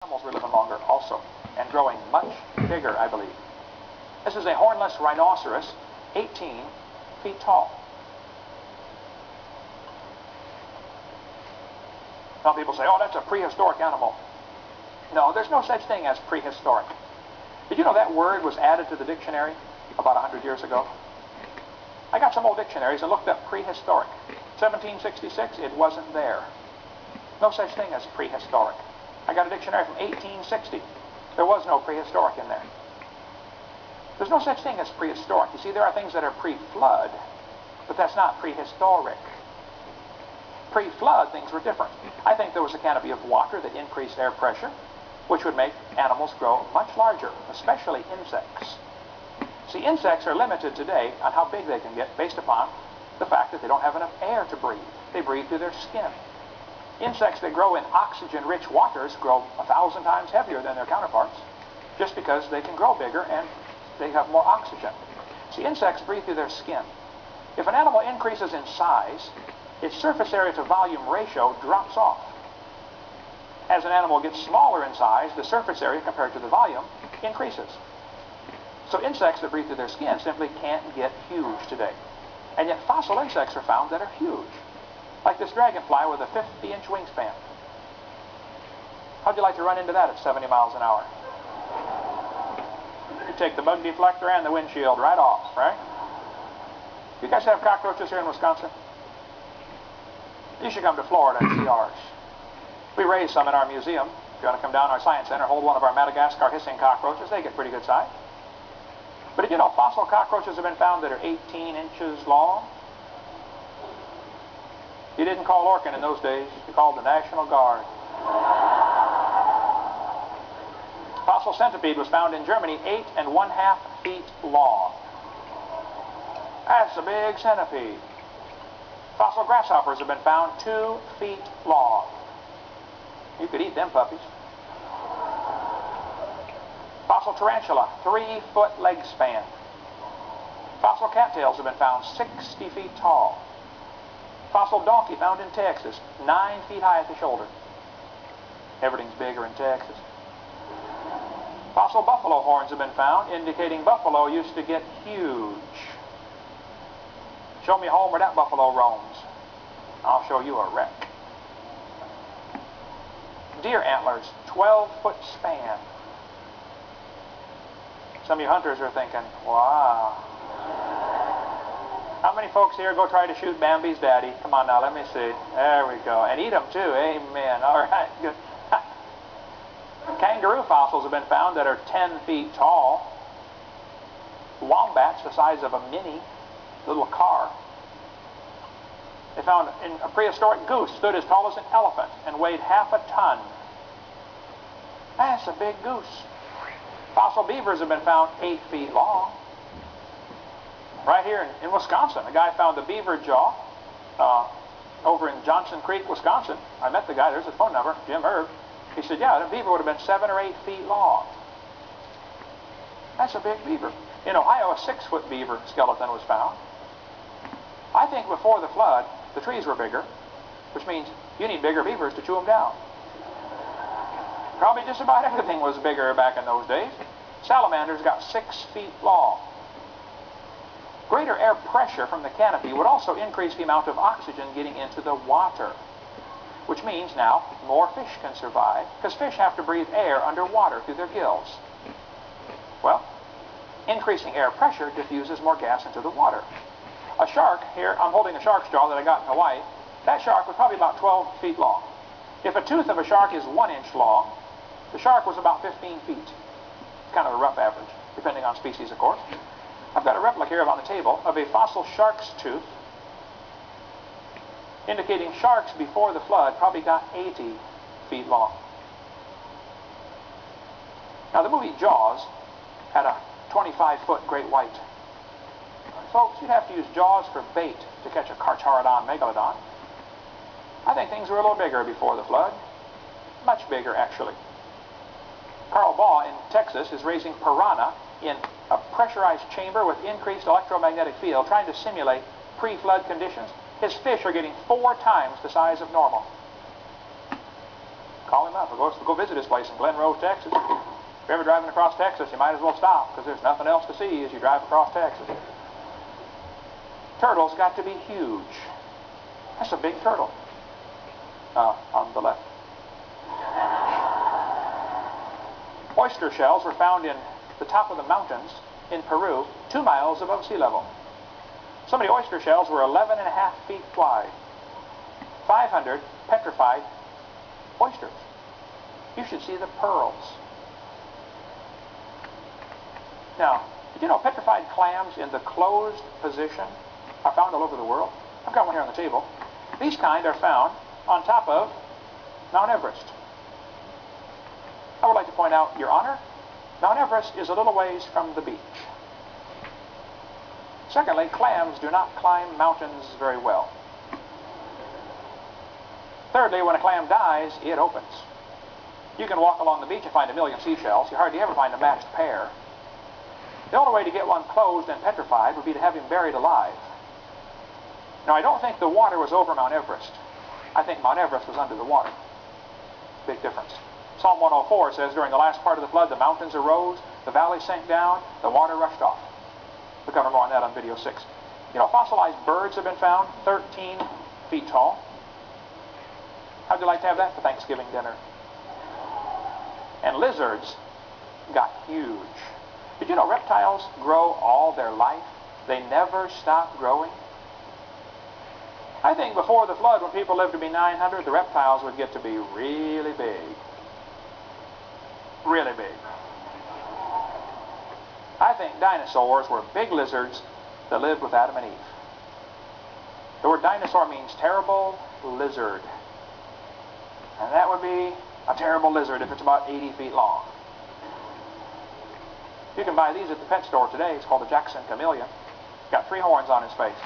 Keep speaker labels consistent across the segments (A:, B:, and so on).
A: Animals were living longer also, and growing much bigger, I believe. This is a hornless rhinoceros, 18 feet tall. Some people say, oh, that's a prehistoric animal. No, there's no such thing as prehistoric. Did you know that word was added to the dictionary about 100 years ago? I got some old dictionaries and looked up prehistoric. 1766, it wasn't there. No such thing as prehistoric. I got a dictionary from 1860. There was no prehistoric in there. There's no such thing as prehistoric. You see, there are things that are pre-flood, but that's not prehistoric. Pre-flood, things were different. I think there was a canopy of water that increased air pressure, which would make animals grow much larger, especially insects. See, insects are limited today on how big they can get based upon the fact that they don't have enough air to breathe. They breathe through their skin. Insects that grow in oxygen-rich waters grow 1,000 times heavier than their counterparts just because they can grow bigger and they have more oxygen. See, insects breathe through their skin. If an animal increases in size, its surface area to volume ratio drops off. As an animal gets smaller in size, the surface area compared to the volume increases. So insects that breathe through their skin simply can't get huge today. And yet fossil insects are found that are huge. Like this dragonfly with a 50-inch wingspan. How'd you like to run into that at 70 miles an hour? You take the bug deflector and the windshield right off, right? You guys have cockroaches here in Wisconsin? You should come to Florida and see ours. We raise some in our museum. If you want to come down to our science center, hold one of our Madagascar hissing cockroaches, they get pretty good size. But did you know fossil cockroaches have been found that are 18 inches long? You didn't call Orkin in those days. You called the National Guard. Fossil centipede was found in Germany 8½ feet long. That's a big centipede. Fossil grasshoppers have been found 2 feet long. You could eat them puppies. Fossil tarantula, 3-foot leg span. Fossil cattails have been found 60 feet tall. Fossil donkey found in Texas, 9 feet high at the shoulder. Everything's bigger in Texas. Fossil buffalo horns have been found, indicating buffalo used to get huge. Show me a home where that buffalo roams. I'll show you a wreck. Deer antlers, 12-foot span. Some of you hunters are thinking, wow. How many folks here go try to shoot Bambi's daddy? Come on now, let me see. There we go. And eat them too. Amen. All right, good. Kangaroo fossils have been found that are 10 feet tall. Wombats the size of a mini little car. They found a prehistoric goose stood as tall as an elephant and weighed ½ a ton. That's a big goose. Fossil beavers have been found 8 feet long. Right here in Wisconsin, a guy found the beaver jaw over in Johnson Creek, Wisconsin. I met the guy. There's his phone number, Jim Herb. He said, yeah, the beaver would have been 7 or 8 feet long. That's a big beaver. In Ohio, a 6-foot beaver skeleton was found. I think before the flood, the trees were bigger, which means you need bigger beavers to chew them down. Probably just about everything was bigger back in those days. Salamanders got 6 feet long. Greater air pressure from the canopy would also increase the amount of oxygen getting into the water, which means now more fish can survive, because fish have to breathe air underwater through their gills. Well, increasing air pressure diffuses more gas into the water. A shark, here I'm holding a shark's jaw that I got in Hawaii, that shark was probably about 12 feet long. If a tooth of a shark is 1 inch long, the shark was about 15 feet. It's kind of a rough average, depending on species, of course. I've got a replica here on the table of a fossil shark's tooth, indicating sharks before the flood probably got 80 feet long. Now, the movie Jaws had a 25-foot great white. Folks, you'd have to use Jaws for bait to catch a Carcharodon megalodon. I think things were a little bigger before the flood. Much bigger, actually. Carl Baugh in Texas is raising piranha in a pressurized chamber with increased electromagnetic field, trying to simulate pre-flood conditions. His fish are getting 4 times the size of normal. Call him up. We'll go visit his place in Glen Rose, Texas. If you're ever driving across Texas, you might as well stop, because there's nothing else to see as you drive across Texas. Turtles got to be huge. That's a big turtle. On the left. Oyster shells were found in the top of the mountains in Peru, 2 miles above sea level. Some of the oyster shells were 11.5 feet wide. 500 petrified oysters. You should see the pearls. Now, did you know petrified clams in the closed position are found all over the world? I've got one here on the table. These kind are found on top of Mount Everest. I would like to point out, Your Honor, Mount Everest is a little ways from the beach. Secondly, clams do not climb mountains very well. Thirdly, when a clam dies, it opens. You can walk along the beach and find a million seashells. You hardly ever find a matched pair. The only way to get one closed and petrified would be to have him buried alive. Now, I don't think the water was over Mount Everest. I think Mount Everest was under the water. Big difference. Psalm 104 says, during the last part of the flood, the mountains arose, the valleys sank down, the water rushed off. We'll cover more on that on video 6. You know, fossilized birds have been found 13 feet tall. How'd you like to have that for Thanksgiving dinner? And lizards got huge. Did you know reptiles grow all their life? They never stop growing. I think before the flood, when people lived to be 900, the reptiles would get to be really big. Really big. I think dinosaurs were big lizards that lived with Adam and Eve. The word dinosaur means terrible lizard. And that would be a terrible lizard if it's about 80 feet long. You can buy these at the pet store today. It's called the Jackson Chameleon. Got 3 horns on his face.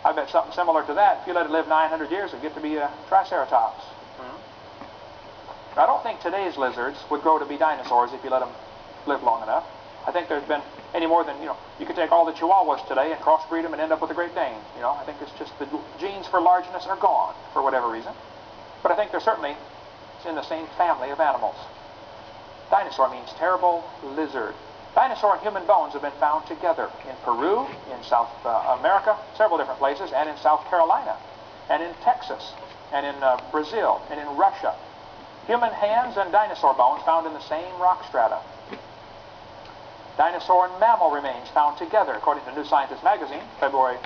A: I bet something similar to that, if you let it live 900 years, it'd get to be a triceratops. I don't think today's lizards would grow to be dinosaurs if you let them live long enough. I think there's been any more than, you could take all the Chihuahuas today and crossbreed them and end up with a Great Dane. I think it's just the genes for largeness are gone for whatever reason. But I think they're certainly in the same family of animals. Dinosaur means terrible lizard. Dinosaur and human bones have been found together in Peru, in South America, several different places, and in South Carolina, and in Texas, and in Brazil, and in Russia. Human hands and dinosaur bones found in the same rock strata. Dinosaur and mammal remains found together, according to New Scientist magazine, February